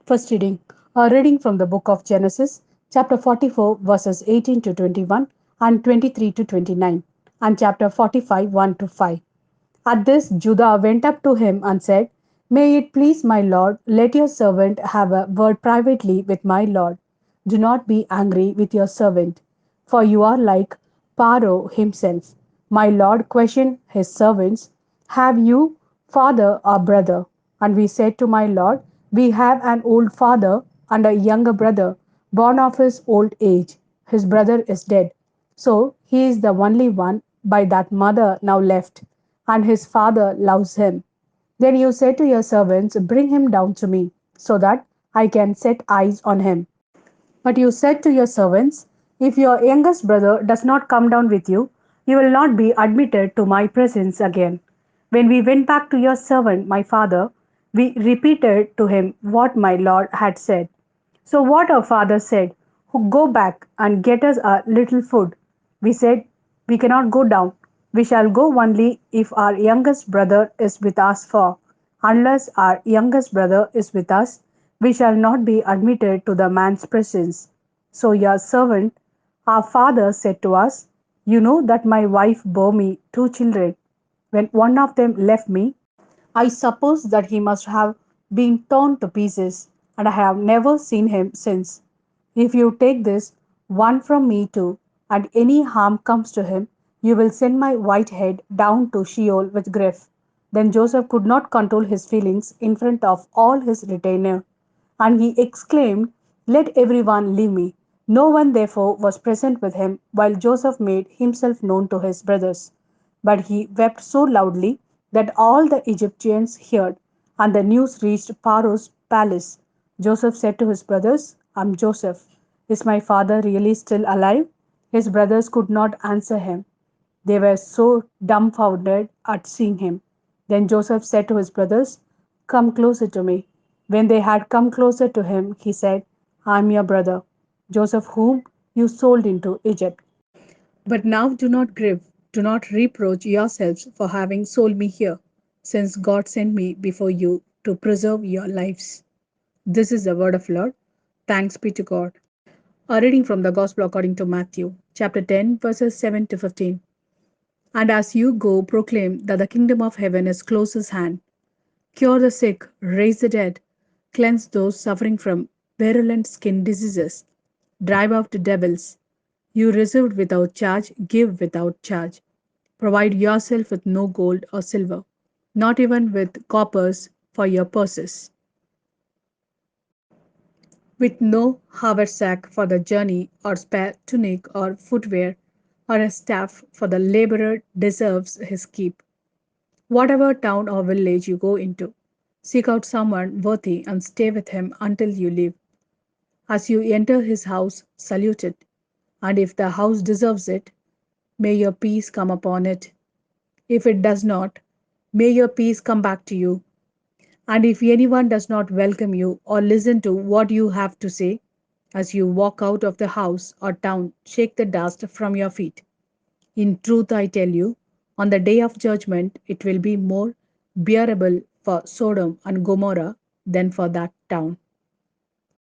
First reading. A reading from the book of Genesis, chapter 44, verses 18 to 21 and 23 to 29, and chapter 45, 1 to 5. At this, Judah went up to him and said, May it please my lord, let your servant have a word privately with my lord. Do not be angry with your servant, for you are like Pharaoh himself. My lord questioned his servants, Have you father or brother? And we said to my lord, We have an old father and a younger brother, born of his old age. His brother is dead. So he is the only one by that mother now left, and his father loves him. Then you said to your servants, Bring him down to me, so that I can set eyes on him. But you said to your servants, If your youngest brother does not come down with you, you will not be admitted to my presence again. When we went back to your servant, my father, we repeated to him what my lord had said. So what our father said, Go back and get us a little food. We said, We cannot go down. We shall go only if our youngest brother is with us, for unless our youngest brother is with us, we shall not be admitted to the man's presence. So your servant, our father, said to us, You know that my wife bore me two children. When one of them left me, I suppose that he must have been torn to pieces, and I have never seen him since. If you take this one from me too, and any harm comes to him, you will send my white head down to Sheol with grief. Then Joseph could not control his feelings in front of all his retainers, and he exclaimed, Let everyone leave me. No one therefore was present with him while Joseph made himself known to his brothers. But he wept so loudly that all the Egyptians heard, and the news reached Pharaoh's palace. Joseph said to his brothers, I am Joseph. Is my father really still alive? His brothers could not answer him. They were so dumbfounded at seeing him. Then Joseph said to his brothers, Come closer to me. When they had come closer to him, he said, I am your brother, Joseph, whom you sold into Egypt. But now do not grieve, do not reproach yourselves for having sold me here, since God sent me before you to preserve your lives. This is the word of Lord. Thanks be to God. A reading from the Gospel according to Matthew, chapter 10, verses 7 to 15. And as you go, proclaim that the kingdom of heaven is close at hand. Cure the sick, raise the dead, cleanse those suffering from virulent skin diseases, drive out the devils. You received without charge, give without charge. Provide yourself with no gold or silver, not even with coppers for your purses, with no haversack for the journey, or spare tunic or footwear, or a staff, for the laborer deserves his keep. Whatever town or village you go into, seek out someone worthy and stay with him until you leave. As you enter his house, salute it, and if the house deserves it, may your peace come upon it. If it does not, may your peace come back to you. And if anyone does not welcome you or listen to what you have to say, as you walk out of the house or town, shake the dust from your feet. In truth, I tell you, on the day of judgment, it will be more bearable for Sodom and Gomorrah than for that town.